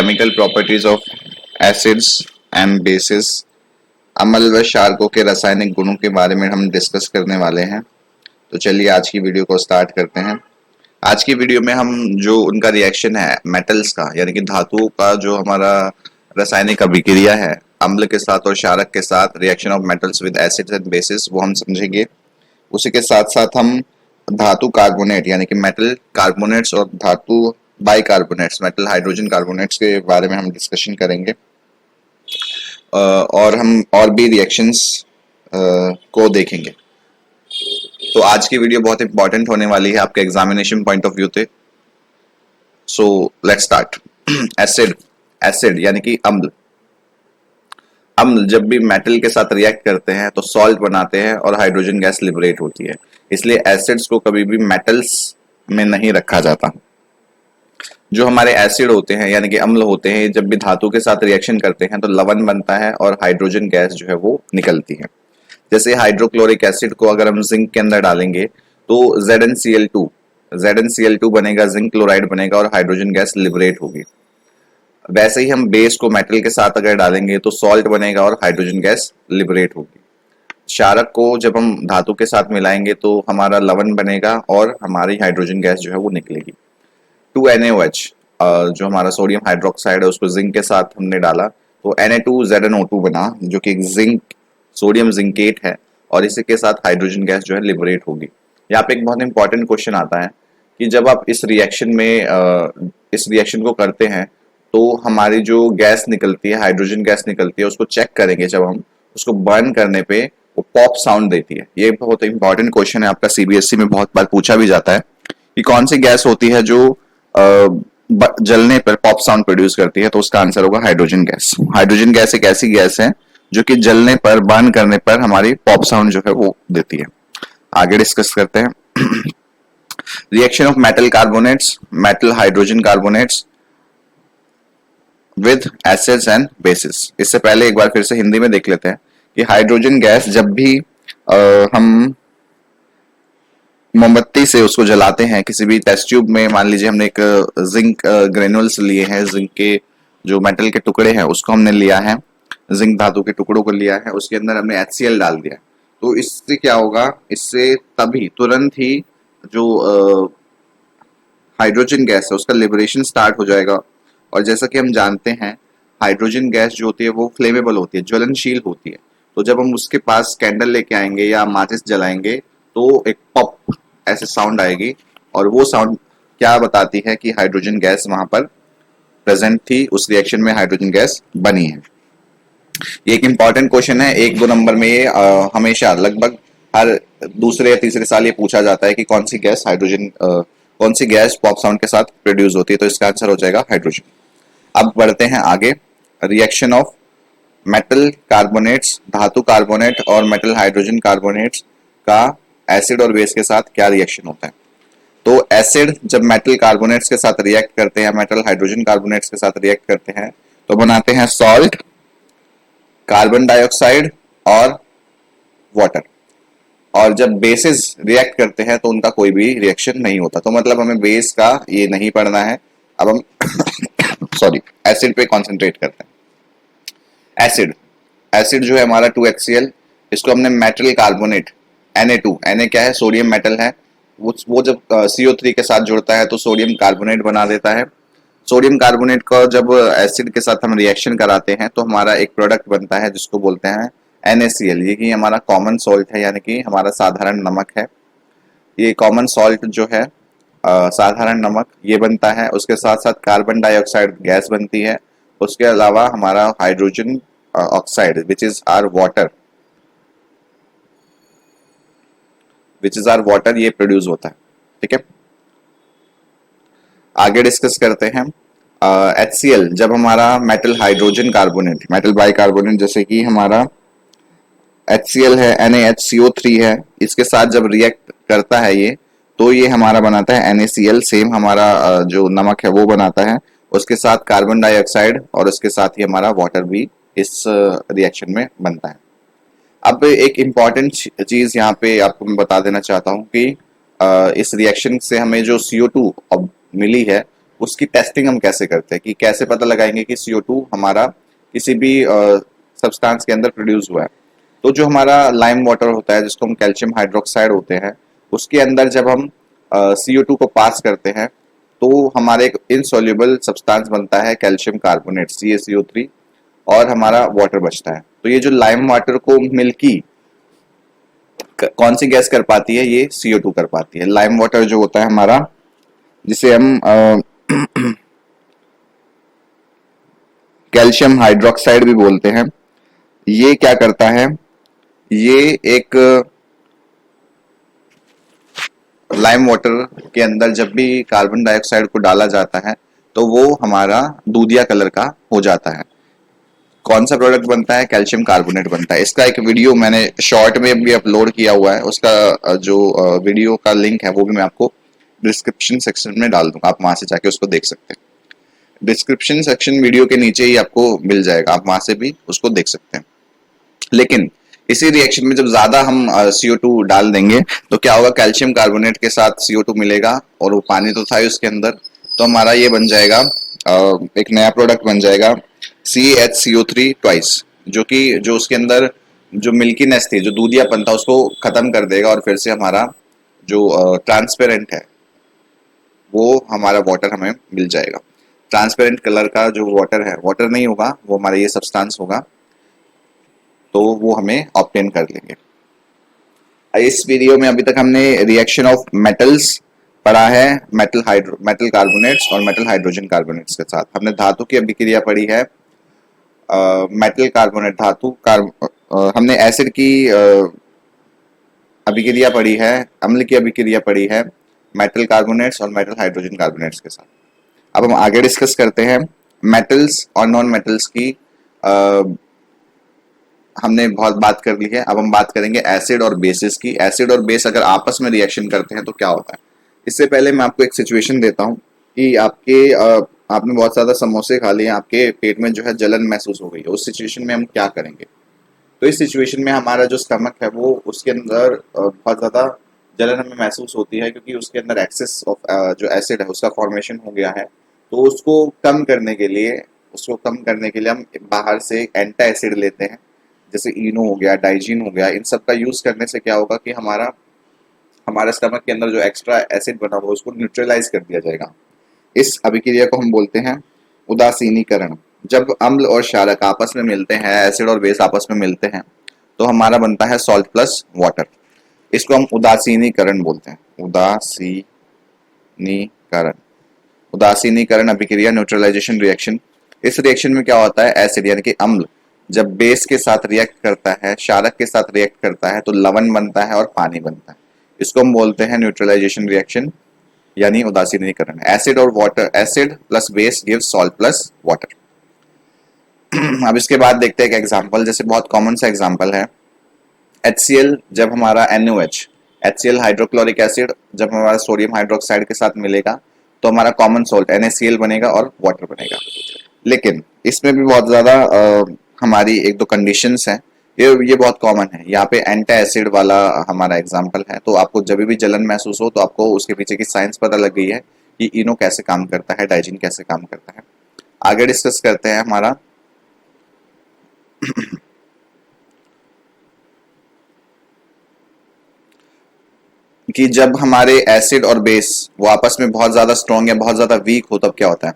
Chemical properties of acids and bases, अम्ल व क्षारकों के रासायनिक गुणों के बारे में हम डिस्कस करने वाले हैं। तो चलिए आज की वीडियो को स्टार्ट करते हैं। आज की वीडियो में हम जो उनका रिएक्शन है मेटल्स का, यानी कि धातुओं का जो हमारा रासायनिक अभिक्रिया है अम्ल के साथ और क्षारक के साथ, reaction of metals with acids and bases, वो हम समझेंगे। उसी के साथ साथ हम धातु कार्बोनेट यानी कि मेटल कार्बोनेट्स और धातु बाइकार्बोनेट्स मेटल हाइड्रोजन कार्बोनेट्स के बारे में हम डिस्कशन करेंगे। और हम और भी रिएक्शंस को देखेंगे। तो आज की वीडियो बहुत इंपॉर्टेंट होने वाली है आपके एग्जामिनेशन पॉइंट ऑफ व्यू से। So let's start. Acid, acid यानी कि अम्ल। अम्ल जब भी मेटल के साथ रिएक्ट करते हैं तो सॉल्ट बनाते हैं और हाइड्रोजन गैस लिबरेट होती है। इसलिए एसिड्स को कभी भी मेटल्स में नहीं रखा जाता। जो हमारे एसिड होते हैं यानी कि अम्ल होते हैं, जब भी धातु के साथ रिएक्शन करते हैं तो लवण बनता है और हाइड्रोजन गैस जो है वो निकलती है। जैसे हाइड्रोक्लोरिक एसिड को अगर हम जिंक के अंदर डालेंगे तो ZnCl2 बनेगा, जिंक क्लोराइड बनेगा और हाइड्रोजन गैस लिबरेट होगी। वैसे ही हम बेस को मेटल के साथ अगर डालेंगे तो सॉल्ट बनेगा और हाइड्रोजन गैस लिबरेट होगी। क्षारक को जब हम धातु के साथ मिलाएंगे तो हमारा लवण बनेगा और हमारी हाइड्रोजन गैस जो है वो निकलेगी। 2NaOH जो हमारा सोडियम हाइड्रोक्साइड है उसको जिंक के साथ हमने डाला तो Na2ZnO2 बना, जो कि जिंक सोडियम जिंकेट है और इसी के साथ हाइड्रोजन गैस जो है लिबरेट होगी। यहाँ पे एक बहुत इंपॉर्टेंट क्वेश्चन आता है कि जब आप इस रिएक्शन को करते हैं तो हमारी जो गैस निकलती है, हाइड्रोजन गैस निकलती है, उसको चेक करेंगे जब हम उसको बर्न करने पे वो पॉप साउंड देती है। ये बहुत इंपॉर्टेंट क्वेश्चन है, आपका CBSE में बहुत बार पूछा भी जाता है कि कौन सी गैस होती है जो जलने पर पॉप साउंड प्रोड्यूस करती है। तो उसका आंसर होगा हाइड्रोजन गैस। हाइड्रोजन गैस एक ऐसी गैस है जो कि जलने पर, बर्न करने पर हमारी पॉप साउंड जो है वो देती है। आगे डिस्कस करते हैं। Reaction of metal carbonates, metal hydrogen carbonates with acids and bases. इससे पहले एक बार फिर से हिंदी में देख लेते हैं कि हाइड्रोजन गैस जब भी हम मोमबत्ती से उसको जलाते हैं किसी भी टेस्ट ट्यूब में, मान लीजिए हमने एक जिंक ग्रेनुल्स लिए हैं, जिंक के जो मेटल के टुकड़े हैं उसको हमने लिया है, जिंक धातु के टुकड़ों को लिया है, उसके अंदर हमने HCl डाल दिया, तो इससे क्या होगा, इससे तभी तुरंत ही जो हाइड्रोजन गैस है उसका लिबरेशन स्टार्ट हो जाएगा। और जैसा कि हम जानते हैं हाइड्रोजन गैस जो होती है वो फ्लेमेबल होती है, ज्वलनशील होती है। तो जब हम उसके पास कैंडल लेके आएंगे या माचिस जलाएंगे तो एक पॉप ऐसे साउंड आएगी और वो साउंड क्या बताती है कि हाइड्रोजन गैस वहां पर प्रेजेंट थी, उस रिएक्शन में हाइड्रोजन गैस बनी है। ये एक इंपॉर्टेंट क्वेश्चन है, 1-2 नंबर में ये हमेशा लगभग हर दूसरे या तीसरे साल ये पूछा जाता है कि कौन सी गैस पॉप साउंड के साथ प्रोड्यूस होती है। तो इसका आंसर हो जाएगा हाइड्रोजन। अब बढ़ते हैं आगे। रिएक्शन ऑफ मेटल कार्बोनेट्स, धातु कार्बोनेट और मेटल हाइड्रोजन कार्बोनेट्स का एसिड और बेस के साथ क्या रिएक्शन होता है। तो एसिड जब मेटल कार्बोनेट्स के साथ रिएक्ट करते हैं, मेटल हाइड्रोजन कार्बोनेट्स के साथ रिएक्ट करते हैं तो बनाते हैं सॉल्ट, कार्बन डाइऑक्साइड और वाटर। और जब बेसिस रिएक्ट करते हैं तो उनका कोई भी रिएक्शन नहीं होता। तो मतलब हमें बेस का ये नहीं पढ़ना है, अब हम एसिड पे कंसंट्रेट करते हैं। एसिड जो है हमारा 2HCl, इसको हमने मेटल कार्बोनेट Na2, Na क्या है, सोडियम मेटल है, वो जब CO3 के साथ जुड़ता है तो सोडियम कार्बोनेट बना देता है। सोडियम कार्बोनेट को जब एसिड के साथ हम रिएक्शन कराते हैं तो हमारा एक प्रोडक्ट बनता है जिसको बोलते हैं NaCl। ये कि हमारा कॉमन सॉल्ट है, यानी कि हमारा साधारण नमक है। ये कॉमन सॉल्ट जो है साधारण नमक ये बनता है। उसके साथ साथ कार्बन डाइऑक्साइड गैस बनती है। उसके अलावा हमारा hydrogen oxide which is our water ये प्रोड्यूस होता है। ठीक है, आगे डिस्कस करते हैं। HCl जब हमारा metal hydrogen carbonate, metal bicarbonate जैसे कि हमारा HCl है, NaHCO3 है, इसके साथ जब रिएक्ट करता है ये तो ये हमारा बनाता है NaCl, सेम हमारा जो नमक है वो बनाता है। उसके साथ कार्बन डाइऑक्साइड और उसके साथ ही हमारा वाटर भी इस रिएक्शन में बनता है। अब एक इम्पॉर्टेंट चीज यहाँ पे आपको मैं बता देना चाहता हूँ कि इस रिएक्शन से हमें जो CO2 मिली है उसकी टेस्टिंग हम कैसे करते हैं, कि कैसे पता लगाएंगे कि CO2 हमारा किसी भी सब्सटेंस के अंदर प्रोड्यूस हुआ है। तो जो हमारा लाइम वाटर होता है, जिसको हम कैल्शियम हाइड्रोक्साइड होते हैं, उसके अंदर जब हम CO2 को पास करते हैं तो हमारे एक इनसॉल्युबल सब्सटेंस बनता है कैल्शियम कार्बोनेट CaCO3, और हमारा वाटर बचता है। तो ये जो लाइम वाटर को मिल्की कौन सी गैस कर पाती है, ये CO2 कर पाती है। लाइम वाटर जो होता है हमारा, जिसे हम कैल्शियम हाइड्रोक्साइड भी बोलते हैं, ये क्या करता है, ये एक लाइम वाटर के अंदर जब भी कार्बन डाइऑक्साइड को डाला जाता है तो वो हमारा दूधिया कलर का हो जाता है। कौन सा प्रोडक्ट बनता है, कैल्शियम कार्बोनेट बनता है। इसका एक वीडियो मैंने शॉर्ट में भी अपलोड किया हुआ है, उसका जो वीडियो का लिंक है वो भी मैं आपको डिस्क्रिप्शन सेक्शन में डाल दूंगा, आप वहां से जाके उसको देख सकते हैं। डिस्क्रिप्शन सेक्शन वीडियो के नीचे ही आपको मिल जाएगा, आप वहां से भी उसको देख सकते हैं। लेकिन इसी रिएक्शन में जब ज्यादा हम CO2 डाल देंगे तो क्या होगा, कैल्शियम कार्बोनेट के साथ CO2 मिलेगा, और वो पानी तो था ही उसके अंदर, तो हमारा ये बन जाएगा एक नया प्रोडक्ट बन जाएगा CaHCO3 ट्वाइस, जो उसके अंदर जो मिल्कीनेस थी, जो दूधियापन था, उसको खत्म कर देगा, और फिर से हमारा जो ट्रांसपेरेंट है वो हमारा वाटर हमें मिल जाएगा। ट्रांसपेरेंट कलर का जो वाटर है, वाटर नहीं होगा वो हमारा ये सब्सटेंस होगा, तो वो हमें ऑब्टेन कर लेंगे। इस वीडियो में अभी तक हमने रिएक्शन ऑफ मेटल्स पढ़ा है, मेटल कार्बोनेट्स और मेटल हाइड्रोजन कार्बोनेट्स के साथ। हमने धातु की अभिक्रिया पढ़ी है, मेटल कार्बोनेट धातु हमने एसिड की अभिक्रिया पढ़ी है, अम्ल की अभिक्रिया पढ़ी है मेटल कार्बोनेट्स और मेटल हाइड्रोजन कार्बोनेट्स के साथ। अब हम आगे डिस्कस करते हैं मेटल्स और नॉन मेटल्स की। हमने बहुत बात कर ली है, अब हम बात करेंगे एसिड और बेसिस की। एसिड और बेस अगर आपस में रिएक्शन करते हैं तो क्या होता है। इससे पहले मैं आपको एक सिचुएशन देता हूँ कि आपने बहुत ज्यादा समोसे खा लिए, आपके पेट में जो है जलन महसूस हो गई है, उस सिचुएशन में हम क्या करेंगे। तो इस सिचुएशन में हमारा जो स्टमक है वो, उसके अंदर बहुत ज्यादा जलन हमें महसूस होती है, क्योंकि उसके अंदर एक्सेस ऑफ जो एसिड है उसका फॉर्मेशन हो गया है। तो उसको कम करने के लिए हम बाहर से एंटा एसिड लेते हैं, जैसे इनो हो गया, डाइजीन हो गया। इन सब का यूज करने से क्या होगा कि हमारा स्टमक के अंदर जो एक्स्ट्रा एसिड बना हुआ उसको न्यूट्रलाइज कर दिया जाएगा। इस अभिक्रिया को हम बोलते हैं उदासीनीकरण। जब अम्ल और क्षारक आपस में मिलते हैं, एसिड और बेस आपस में मिलते हैं, तो हमारा बनता है सॉल्ट प्लस वाटर। इसको हम उदासीनीकरण बोलते हैं, उदासीनीकरण अभिक्रिया, न्यूट्रलाइजेशन रिएक्शन। इस रिएक्शन में क्या होता है, एसिड यानी कि अम्ल जब बेस के साथ रिएक्ट करता है, क्षारक के साथ रिएक्ट करता है, तो लवण बनता है और पानी बनता है। इसको हम बोलते हैं न्यूट्रलाइजेशन रिएक्शन यानी उदासीनीकरण। एसिड और water, acid plus base gives salt plus water. अब इसके बाद देखते हैं एक एग्जांपल, जैसे बहुत कॉमन सा एग्जांपल है HCl। जब हमारा NaOH, HCl हाइड्रोक्लोरिक एसिड जब हमारा सोडियम हाइड्रोक्साइड के साथ मिलेगा तो हमारा कॉमन सॉल्ट NaCl बनेगा और वाटर बनेगा। लेकिन इसमें भी बहुत ज्यादा हमारी एक दो कंडीशंस हैं, ये बहुत कॉमन है। यहाँ पे एंटा एसिड वाला हमारा एग्जांपल है, तो आपको जब भी जलन महसूस हो तो आपको उसके पीछे की साइंस पता लग गई है कि इनो कैसे काम करता है, डाइजीन कैसे काम करता है। आगे डिस्कस करते हैं हमारा कि जब हमारे एसिड और बेस वो आपस में बहुत ज्यादा स्ट्रॉन्ग या बहुत ज्यादा वीक हो तब क्या होता है।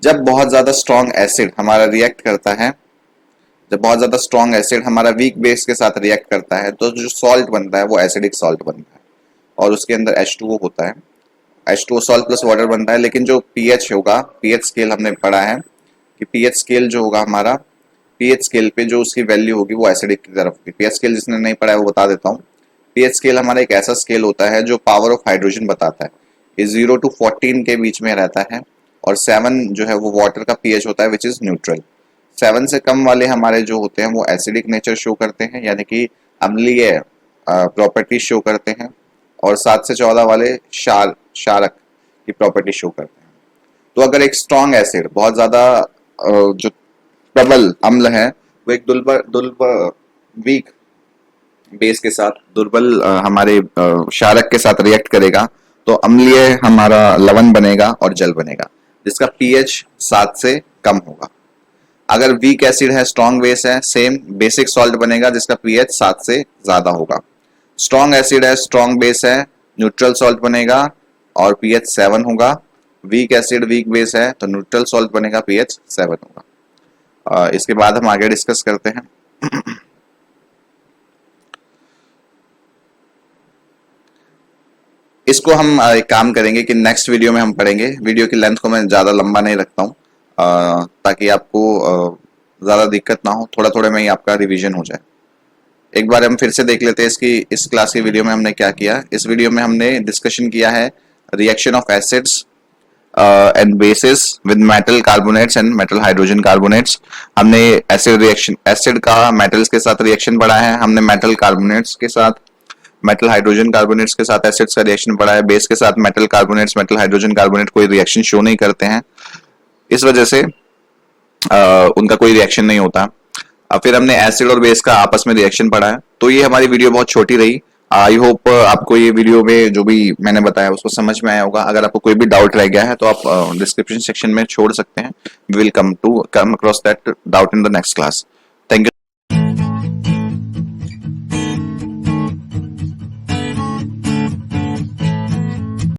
जब बहुत ज्यादा स्ट्रॉन्ग एसिड हमारा रिएक्ट करता है, जब बहुत ज्यादा स्ट्रॉन्ग एसिड हमारा वीक बेस के साथ रिएक्ट करता है, तो जो सॉल्ट बनता है वो एसिडिक सॉल्ट बनता है, और उसके अंदर H2O होता है। H2O सॉल्ट प्लस वाटर बनता है। लेकिन जो pH होगा, pH स्केल हमने पढ़ा है कि pH स्केल जो होगा हमारा, pH स्केल पे जो उसकी वैल्यू होगी वो एसिडिक की तरफ होगी। pH स्केल जिसने नहीं पढ़ा है वो बता देता हूँ। pH स्केल हमारा एक ऐसा स्केल होता है जो पावर ऑफ हाइड्रोजन बताता है। ये 0 to 14 के बीच में रहता है, और 7 जो है वो वाटर का pH होता है विच इज न्यूट्रल। 7 से कम वाले हमारे जो होते हैं वो एसिडिक नेचर शो करते हैं, यानी कि अम्लीय प्रॉपर्टी शो करते हैं, और 7 से 14 वाले क्षारक की प्रॉपर्टी शो करते हैं। तो अगर एक स्ट्रॉन्ग एसिड बहुत ज्यादा जो प्रबल अम्ल है वो एक दुर्बल वीक बेस के साथ, दुर्बल हमारे क्षारक के साथ रिएक्ट करेगा, तो अम्लीय हमारा लवण बनेगा और जल बनेगा। जिसका पीएच 7 से कम होगा। अगर वीक एसिड है, स्ट्रॉन्ग बेस है, सेम बेसिक सॉल्ट बनेगा जिसका पीएच 7 से ज्यादा होगा। स्ट्रॉन्ग एसिड है, स्ट्रॉन्ग बेस है, न्यूट्रल सॉल्ट बनेगा और पीएच 7 होगा। वीक एसिड वीक बेस है तो न्यूट्रल सॉल्ट बनेगा, पीएच 7 होगा। इसके बाद हम आगे डिस्कस करते हैं। इसको हम एक काम करेंगे कि नेक्स्ट वीडियो में हम पढ़ेंगे। वीडियो की लेंथ को मैं ज़्यादा लंबा नहीं रखता हूँ ताकि आपको ज़्यादा दिक्कत ना हो, थोड़ा थोड़ा में ही आपका रिवीजन हो जाए। एक बार हम फिर से देख लेते हैं इसकी इस क्लास की वीडियो में हमने क्या किया। इस वीडियो में हमने डिस्कशन किया है reaction of acids and bases with metal carbonates and metal hydrogen carbonates. हमने एसिड रिएक्शन, एसिड का मेटल्स के साथ रिएक्शन पढ़ा है, हमने मेटल कार्बोनेट्स के साथ, मेटल हाइड्रोजन कार्बोनेट्स के साथ एसिड्स का रिएक्शन पढ़ा है। बेस के साथ metal carbonates, metal hydrogen carbonate कोई रिएक्शन शो नहीं करते हैं, इस वजह से उनका कोई रिएक्शन नहीं होता। अब फिर हमने एसिड और बेस का आपस में रिएक्शन पढ़ा है। तो ये हमारी वीडियो बहुत छोटी रही। आई होप आपको ये वीडियो में जो भी मैंने बताया उसको समझ में आया होगा। अगर आपको कोई भी डाउट रह गया है तो आप डिस्क्रिप्शन सेक्शन में छोड़ सकते हैं। We will come across that doubt in the next class.